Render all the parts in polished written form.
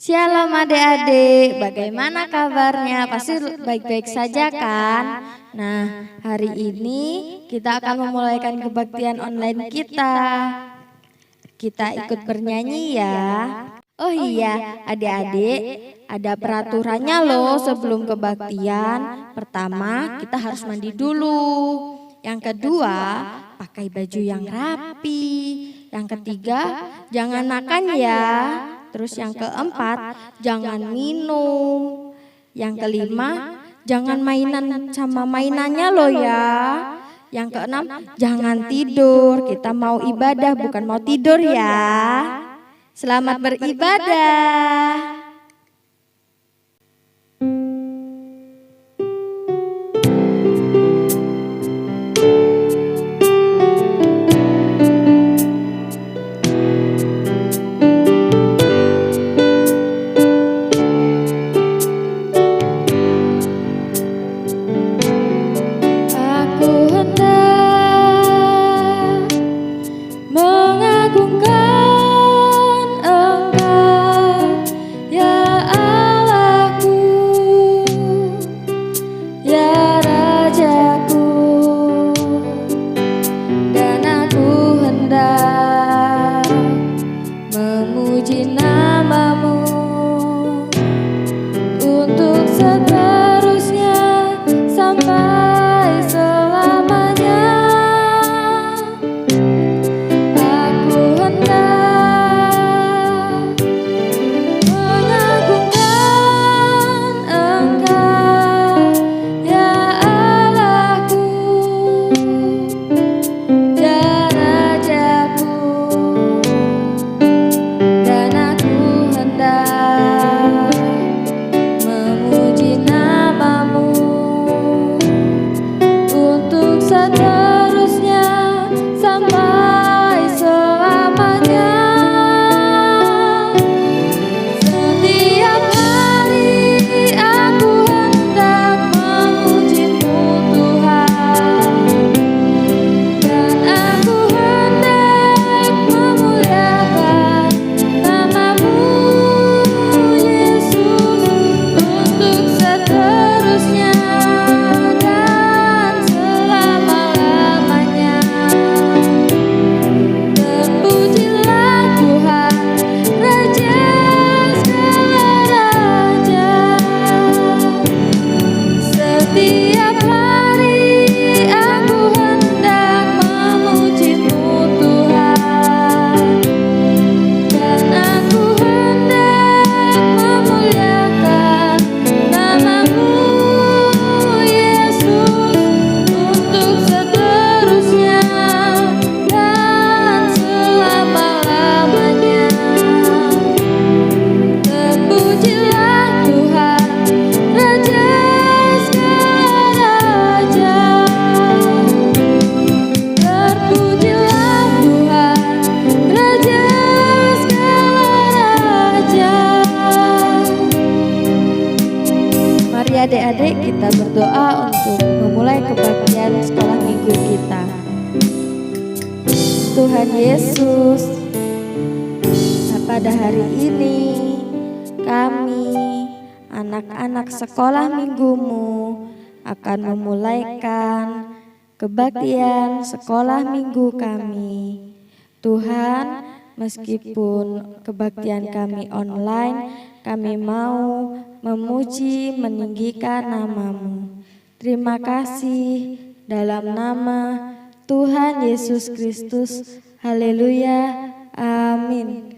Shalom adik-adik, bagaimana kabarnya? Pasti baik-baik saja kan? Nah, hari ini kita akan memulaikan kebaktian online kita. Kita ikut bernyanyi ya. Oh iya, adik-adik, ada peraturannya loh sebelum kebaktian. Pertama, kita harus mandi dulu. Yang kedua, pakai baju yang rapi. Yang ketiga, jangan makan ya. Terus yang keempat, jangan minum. Yang kelima, jangan mainan sama mainannya loh ya. Yang keenam, jangan tidur. Kita mau ibadah bukan mau tidur ya. Selamat beribadah. Adik-adik, kita berdoa untuk memulai kebaktian sekolah minggu kita. Tuhan Yesus, pada hari ini kami anak-anak sekolah minggumu akan memulaikan kebaktian sekolah minggu kami. Tuhan, meskipun kebaktian kami online, kami mau memuji, meninggikan nama-Mu. Terima kasih dalam nama Tuhan Yesus Kristus. Haleluya. Amin.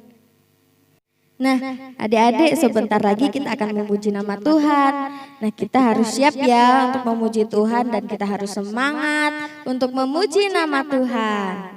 Nah, adik-adik, sebentar lagi kita akan memuji nama Tuhan. Nah, kita harus siap ya untuk memuji Tuhan dan kita harus semangat untuk memuji nama Tuhan.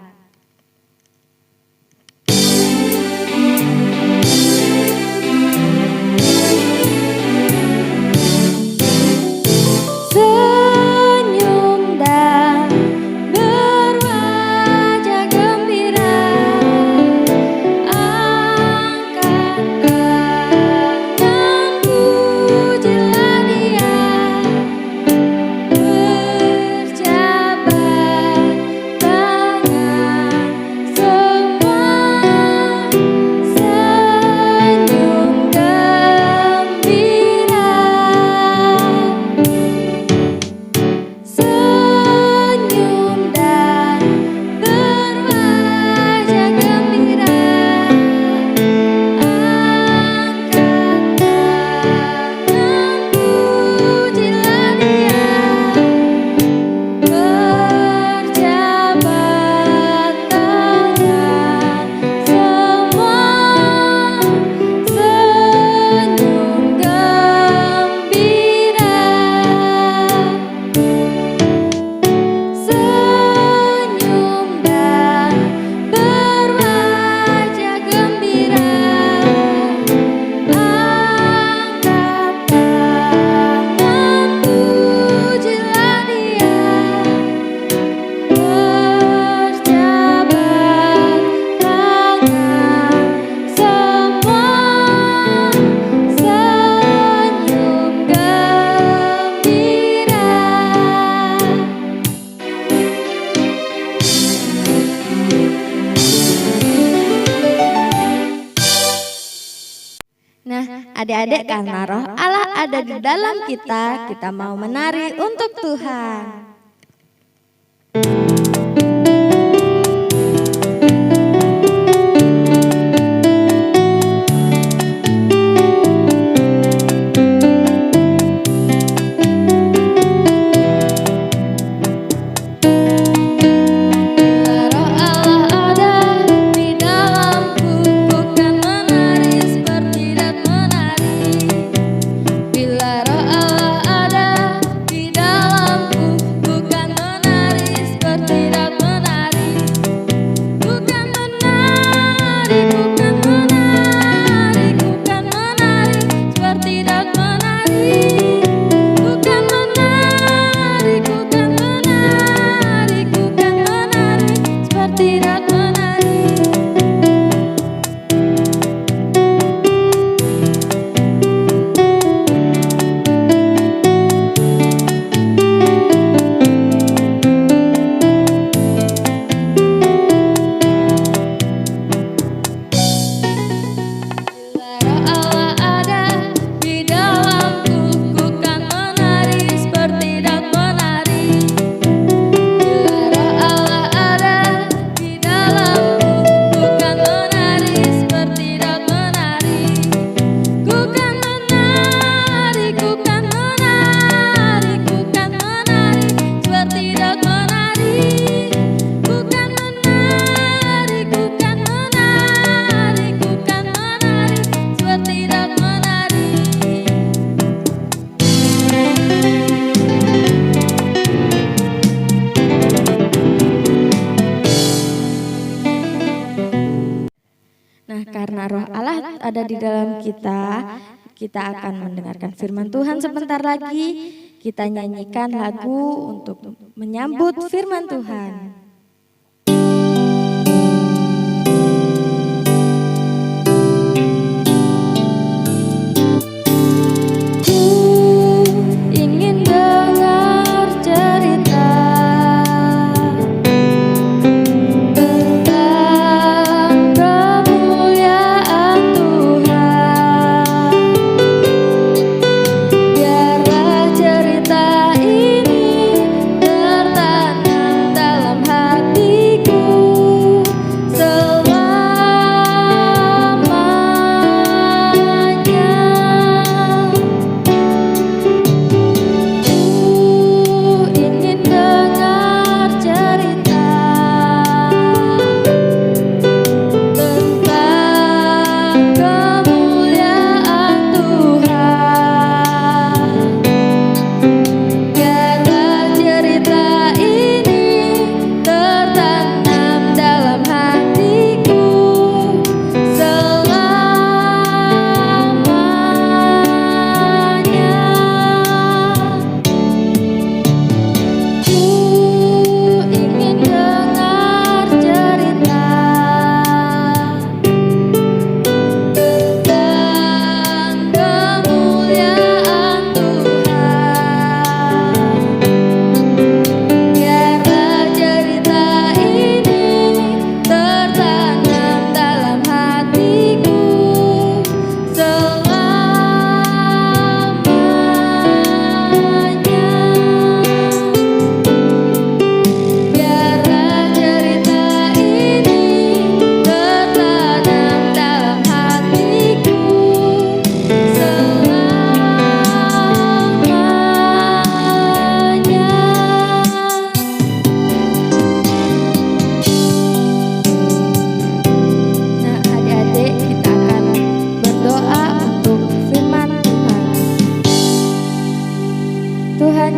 adik-adik, karena roh Allah ada di dalam kita, kita mau menari untuk Tuhan. Nah, karena roh Allah ada di dalam kita, kita akan mendengarkan firman Tuhan sebentar lagi. Kita nyanyikan lagu untuk menyambut firman Tuhan.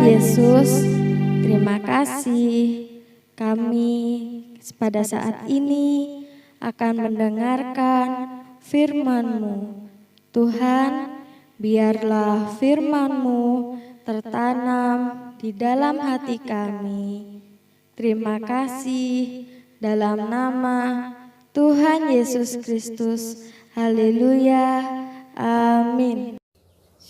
Yesus, terima kasih kami pada saat ini akan mendengarkan firman-Mu. Tuhan, biarlah firman-Mu tertanam di dalam hati kami. Terima kasih dalam nama Tuhan Yesus Kristus. Haleluya. Amin.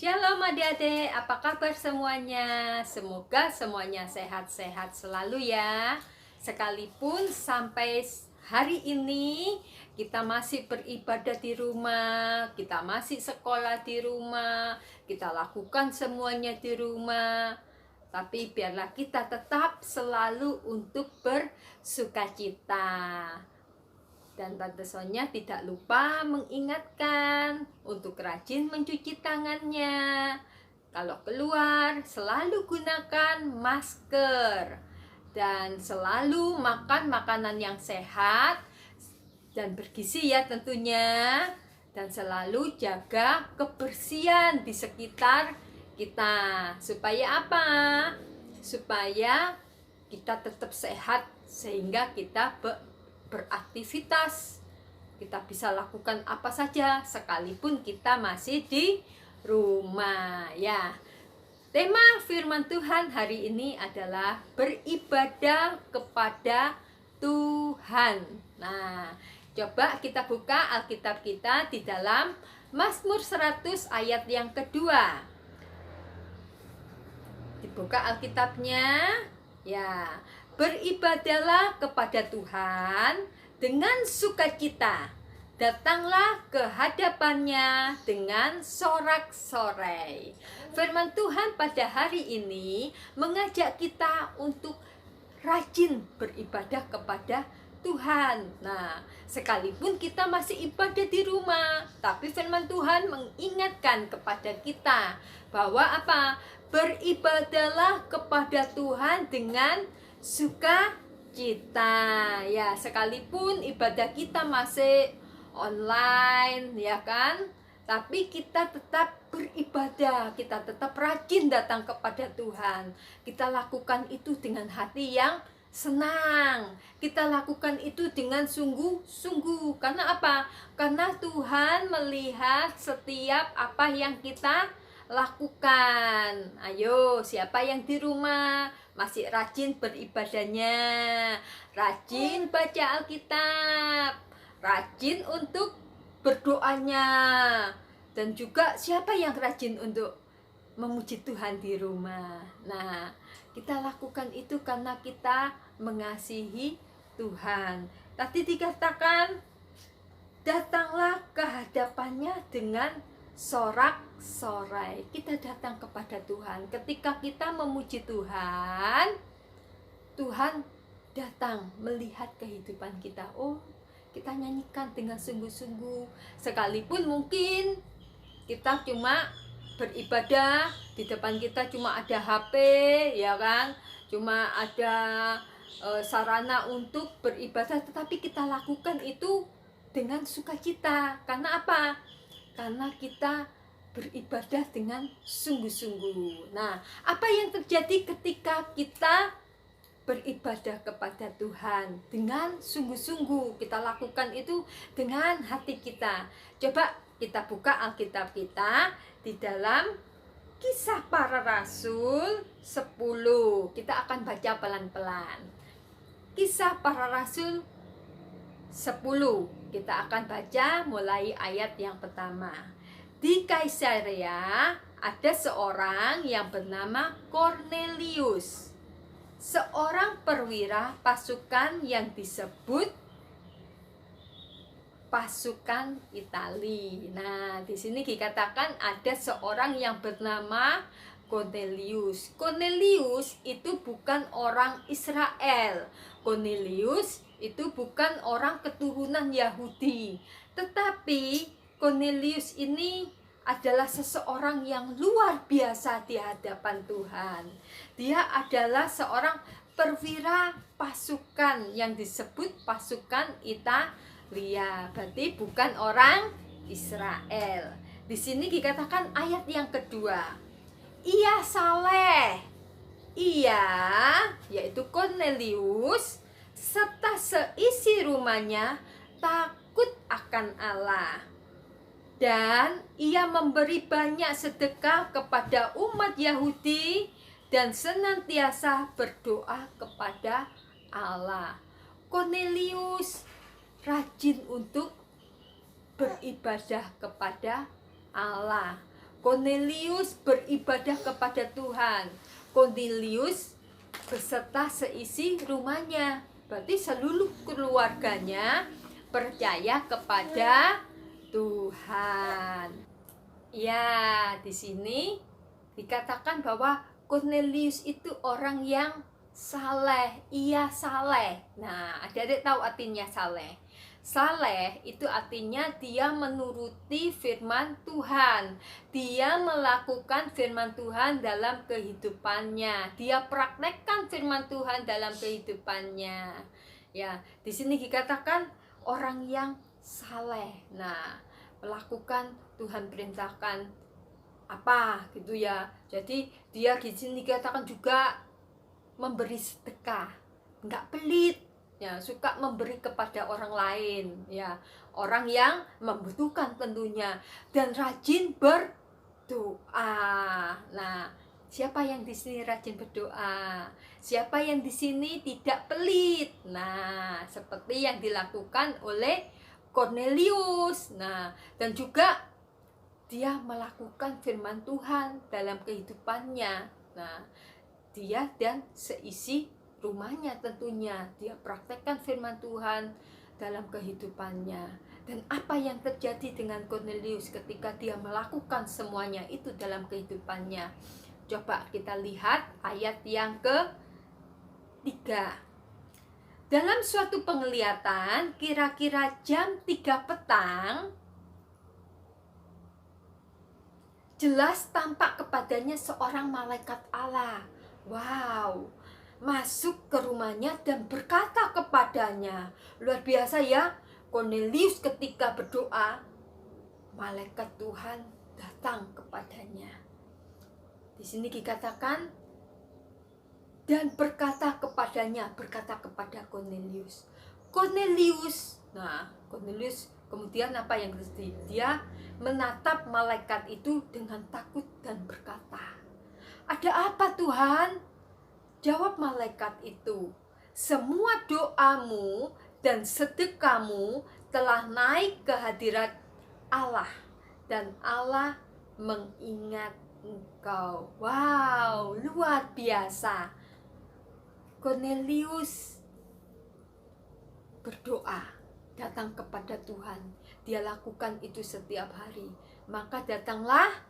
Shalom adik-adik, apa kabar semuanya? Semoga semuanya sehat-sehat selalu ya. Sekalipun sampai hari ini kita masih beribadah di rumah, kita masih sekolah di rumah, kita lakukan semuanya di rumah. Tapi biarlah kita tetap selalu untuk bersukacita. Dan Tante Sonia tidak lupa mengingatkan untuk rajin mencuci tangannya. Kalau keluar, selalu gunakan masker. Dan selalu makan makanan yang sehat dan bergizi ya tentunya. Dan selalu jaga kebersihan di sekitar kita. Supaya apa? Supaya kita tetap sehat sehingga kita beraktivitas. Kita bisa lakukan apa saja sekalipun kita masih di rumah ya. Tema firman Tuhan hari ini adalah beribadah kepada Tuhan. Nah, coba kita buka Alkitab kita di dalam Mazmur 100 ayat yang kedua. Dibuka Alkitabnya. Ya, beribadahlah kepada Tuhan dengan sukacita. Datanglah ke hadapannya dengan sorak-sorai. Firman Tuhan pada hari ini mengajak kita untuk rajin beribadah kepada Tuhan. Nah, sekalipun kita masih ibadah di rumah, tapi firman Tuhan mengingatkan kepada kita bahwa apa? Beribadahlah kepada Tuhan dengan sukacita. Ya, sekalipun ibadah kita masih online, ya kan? Tapi kita tetap beribadah, kita tetap rajin datang kepada Tuhan. Kita lakukan itu dengan hati yang senang. Kita lakukan itu dengan sungguh-sungguh. Karena apa? Karena Tuhan melihat setiap apa yang kita lakukan. Ayo, siapa yang di rumah masih rajin beribadahnya, rajin baca Alkitab, rajin untuk berdoanya, dan juga siapa yang rajin untuk memuji Tuhan di rumah. Nah, kita lakukan itu karena kita mengasihi Tuhan. Tadi dikatakan, datanglah ke hadapannya dengan sorak-sorai. Kita datang kepada Tuhan. Ketika kita memuji Tuhan, Tuhan datang melihat kehidupan kita. Oh, kita nyanyikan dengan sungguh-sungguh. Sekalipun mungkin kita cuma beribadah, di depan kita cuma ada HP, ya kan? Cuma ada sarana untuk beribadah, tetapi kita lakukan itu dengan sukacita. Karena apa? Karena kita beribadah dengan sungguh-sungguh. Nah, apa yang terjadi ketika kita beribadah kepada Tuhan dengan sungguh-sungguh? Kita lakukan itu dengan hati kita. Coba kita buka Alkitab kita di dalam Kisah Para Rasul 10. Kita akan baca pelan-pelan. Kisah Para Rasul 10. Kita akan baca mulai ayat yang pertama. Di Kaisarea ada seorang yang bernama Kornelius, seorang perwira pasukan yang disebut pasukan Itali. Nah, di sini dikatakan ada seorang yang bernama Kornelius. Kornelius itu bukan orang Israel. Kornelius itu bukan orang keturunan Yahudi. Tetapi Kornelius ini adalah seseorang yang luar biasa di hadapan Tuhan. Dia adalah seorang perwira pasukan yang disebut pasukan Italia. Berarti bukan orang Israel. Di sini dikatakan ayat yang kedua. Ia saleh. Ia, yaitu Kornelius, serta seisi rumahnya takut akan Allah. Dan ia memberi banyak sedekah kepada umat Yahudi dan senantiasa berdoa kepada Allah. Kornelius rajin untuk beribadah kepada Allah. Kornelius beribadah kepada Tuhan. Kornelius beserta seisi rumahnya. Berarti seluruh keluarganya percaya kepada Tuhan. Ya, di sini dikatakan bahwa Cornelius itu orang yang saleh. Ia saleh. Nah, adik-adik tahu artinya saleh. Saleh itu artinya dia menuruti firman Tuhan. Dia melakukan firman Tuhan dalam kehidupannya. Dia praktekkan firman Tuhan dalam kehidupannya. Ya, di sini dikatakan orang yang saleh. Nah, melakukan Tuhan perintahkan apa gitu ya. Jadi dia di sini dikatakan juga memberi sedekah, nggak pelit. Ya, suka memberi kepada orang lain, ya, orang yang membutuhkan tentunya, dan rajin berdoa. Nah, siapa yang di sini rajin berdoa? Siapa yang di sini tidak pelit? Nah, seperti yang dilakukan oleh Cornelius. Nah, dan juga dia melakukan firman Tuhan dalam kehidupannya. Nah, dia dan seisi rumahnya tentunya dia praktekkan firman Tuhan dalam kehidupannya. Dan apa yang terjadi dengan Cornelius ketika dia melakukan semuanya itu dalam kehidupannya? Coba kita lihat ayat yang ke-3. Dalam suatu penglihatan kira-kira jam 3 petang, jelas tampak kepadanya seorang malaikat Allah. Wow, masuk ke rumahnya dan berkata kepadanya. Luar biasa ya, Cornelius ketika berdoa, malaikat Tuhan datang kepadanya. Di sini dikatakan dan berkata kepadanya, berkata kepada Cornelius. Cornelius. Nah, Cornelius kemudian apa yang terjadi? Dia menatap malaikat itu dengan takut dan berkata, "Ada apa, Tuhan?" Jawab malaikat itu, "Semua doamu dan sedekahmu telah naik ke hadirat Allah, dan Allah mengingat engkau." Wow, luar biasa. Cornelius berdoa, datang kepada Tuhan. Dia lakukan itu setiap hari. Maka datanglah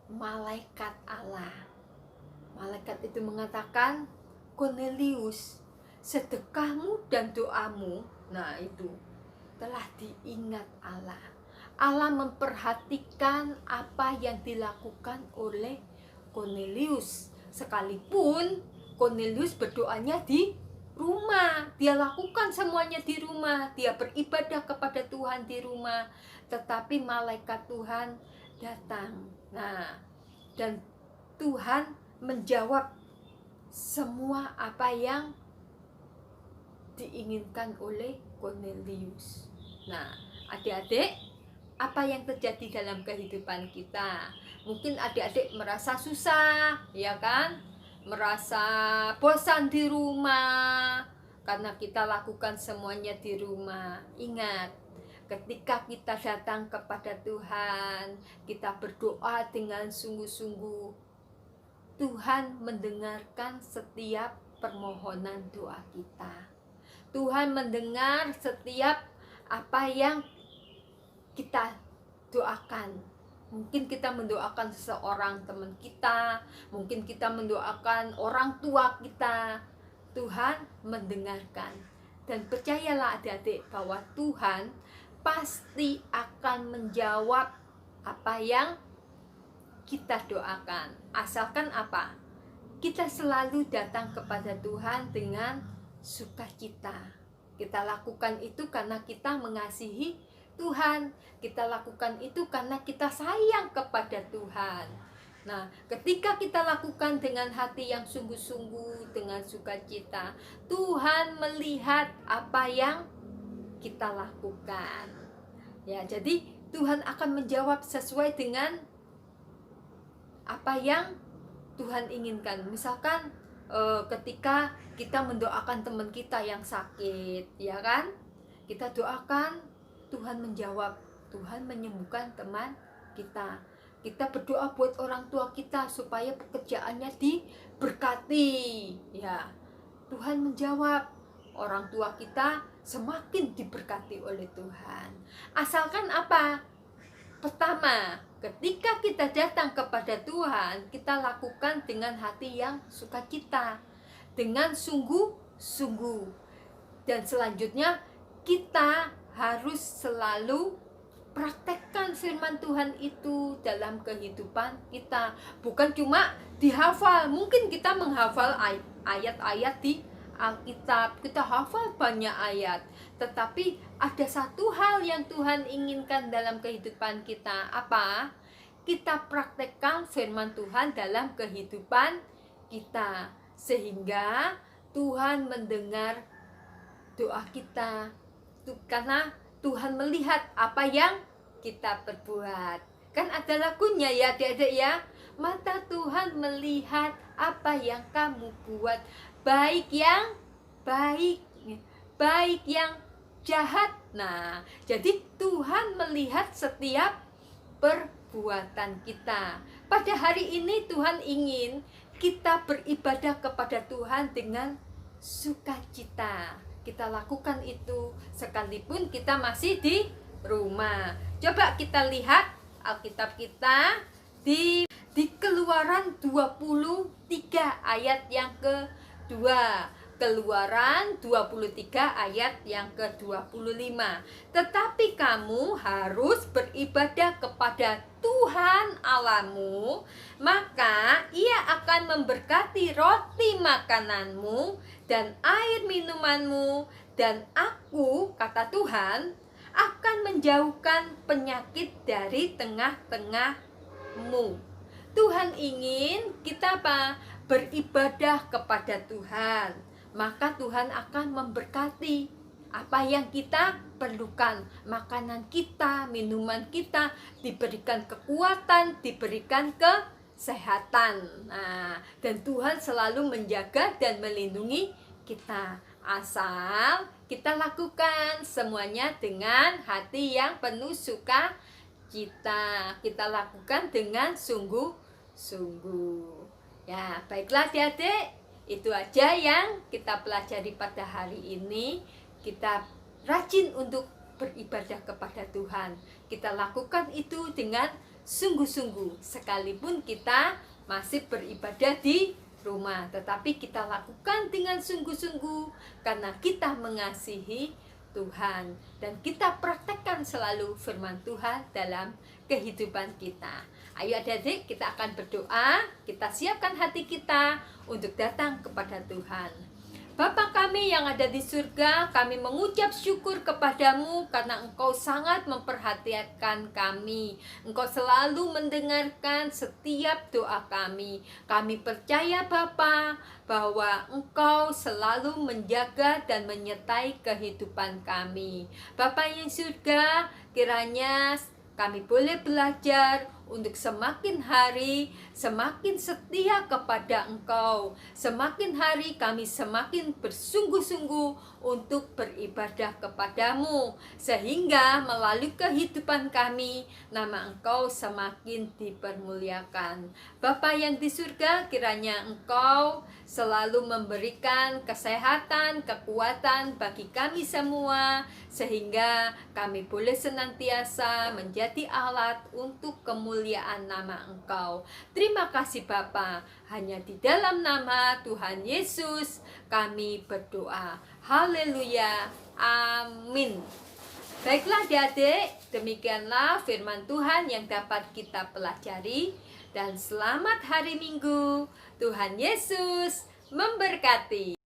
malaikat Allah. Malaikat itu mengatakan, "Cornelius, sedekahmu dan doamu," nah itu, "telah diingat Allah." Allah memperhatikan apa yang dilakukan oleh Cornelius. Sekalipun Cornelius berdoanya di rumah, dia lakukan semuanya di rumah, dia beribadah kepada Tuhan di rumah, tetapi malaikat Tuhan datang. Nah, dan Tuhan menjawab semua apa yang diinginkan oleh Cornelius. Nah, adik-adik, apa yang terjadi dalam kehidupan kita? Mungkin adik-adik merasa susah, ya kan? Merasa bosan di rumah karena kita lakukan semuanya di rumah. Ingat, ketika kita datang kepada Tuhan, kita berdoa dengan sungguh-sungguh, Tuhan mendengarkan setiap permohonan doa kita. Tuhan mendengar setiap apa yang kita doakan. Mungkin kita mendoakan seseorang teman kita, mungkin kita mendoakan orang tua kita. Tuhan mendengarkan. Dan percayalah adik-adik bahwa Tuhan pasti akan menjawab apa yang kita doakan. Asalkan apa? Kita selalu datang kepada Tuhan dengan sukacita. Kita lakukan itu karena kita mengasihi Tuhan. Kita lakukan itu karena kita sayang kepada Tuhan. Nah, ketika kita lakukan dengan hati yang sungguh-sungguh, dengan sukacita, Tuhan melihat apa yang kita lakukan. Ya, jadi Tuhan akan menjawab sesuai dengan apa yang Tuhan inginkan. Misalkan ketika kita mendoakan teman kita yang sakit, ya kan? Kita doakan, Tuhan menjawab, Tuhan menyembuhkan teman kita. Kita berdoa buat orang tua kita supaya pekerjaannya diberkati, ya. Tuhan menjawab, orang tua kita semakin diberkati oleh Tuhan. Asalkan apa? Pertama, ketika kita datang kepada Tuhan, kita lakukan dengan hati yang sukacita, dengan sungguh-sungguh. Dan selanjutnya, kita harus selalu praktekkan firman Tuhan itu dalam kehidupan kita. Bukan cuma dihafal. Mungkin kita menghafal ayat-ayat di Alkitab, kita hafal banyak ayat, tetapi ada satu hal yang Tuhan inginkan dalam kehidupan kita. Apa? Kita praktekkan firman Tuhan dalam kehidupan kita, sehingga Tuhan mendengar doa kita. Karena Tuhan melihat apa yang kita perbuat. Kan ada lagunya ya adik-adik ya. Mata Tuhan melihat apa yang kamu buat, baik yang baik, baik yang jahat. Nah, jadi Tuhan melihat setiap perbuatan kita. Pada hari ini Tuhan ingin kita beribadah kepada Tuhan dengan sukacita. Kita lakukan itu sekalipun kita masih di rumah. Coba kita lihat Alkitab kita di Keluaran 23 ayat yang kedua. Keluaran 23 ayat yang ke-25. Tetapi kamu harus beribadah kepada Tuhan Allahmu, maka Ia akan memberkati roti makananmu dan air minumanmu, dan Aku, kata Tuhan, akan menjauhkan penyakit dari tengah-tengahmu. Tuhan ingin kita apa? Beribadah kepada Tuhan, maka Tuhan akan memberkati apa yang kita perlukan. Makanan kita, minuman kita diberikan kekuatan, diberikan kesehatan. Nah, dan Tuhan selalu menjaga dan melindungi kita, asal kita lakukan semuanya dengan hati yang penuh sukacita. Kita lakukan dengan sungguh-sungguh. Ya, baiklah adik-adik, itu aja yang kita pelajari pada hari ini. Kita rajin untuk beribadah kepada Tuhan. Kita lakukan itu dengan sungguh-sungguh, sekalipun kita masih beribadah di rumah, tetapi kita lakukan dengan sungguh-sungguh karena kita mengasihi Tuhan, dan kita praktekkan selalu firman Tuhan dalam kehidupan kita. Ayo adik-adik, kita akan berdoa, kita siapkan hati kita untuk datang kepada Tuhan. Bapa kami yang ada di surga, kami mengucap syukur kepadamu karena Engkau sangat memperhatikan kami. Engkau selalu mendengarkan setiap doa kami. Kami percaya Bapa bahwa Engkau selalu menjaga dan menyertai kehidupan kami. Bapa yang surga, kiranya kami boleh belajar untuk semakin hari semakin setia kepada Engkau. Semakin hari kami semakin bersungguh-sungguh untuk beribadah kepadamu, sehingga melalui kehidupan kami nama Engkau semakin dipermuliakan. Bapa yang di surga, kiranya Engkau selalu memberikan kesehatan, kekuatan bagi kami semua, sehingga kami boleh senantiasa menjadi alat untuk kemuliaan nama Engkau. Terima kasih Bapa, hanya di dalam nama Tuhan Yesus kami berdoa. Haleluya, amin. Baiklah adik-adik, demikianlah firman Tuhan yang dapat kita pelajari. Dan selamat hari Minggu. Tuhan Yesus memberkati.